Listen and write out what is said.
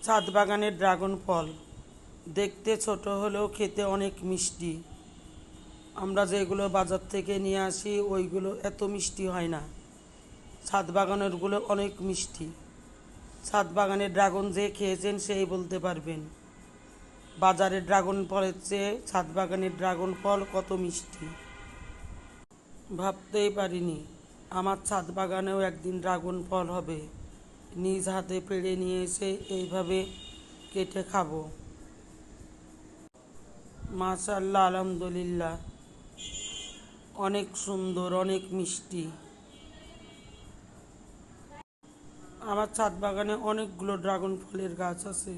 ছাদ বাগানের ড্রাগন ফল দেখতে ছোট হলেও খেতে অনেক মিষ্টি। আমরা যেগুলো বাজার থেকে নিয়ে আসি ওইগুলো এত মিষ্টি হয় না, ছাদ বাগানেরগুলো অনেক মিষ্টি। ছাদ বাগানের ড্রাগন যে খেয়েছেন সেই বলতে পারবেন বাজারের ড্রাগন ফলের চেয়ে ছাদ বাগানের ড্রাগন ফল কত মিষ্টি। ভাবতেই পারিনি আমার ছাদ বাগানেও একদিন ড্রাগন ফল হবে। নিজ হাতে পেড়ে নিয়ে এসে এইভাবে কেটে খাবো। মাশাআল্লাহ, আলহামদুলিল্লাহ, অনেক সুন্দর, অনেক মিষ্টি। আমার ছাদ বাগানে অনেকগুলো ড্রাগন ফলের গাছ আছে।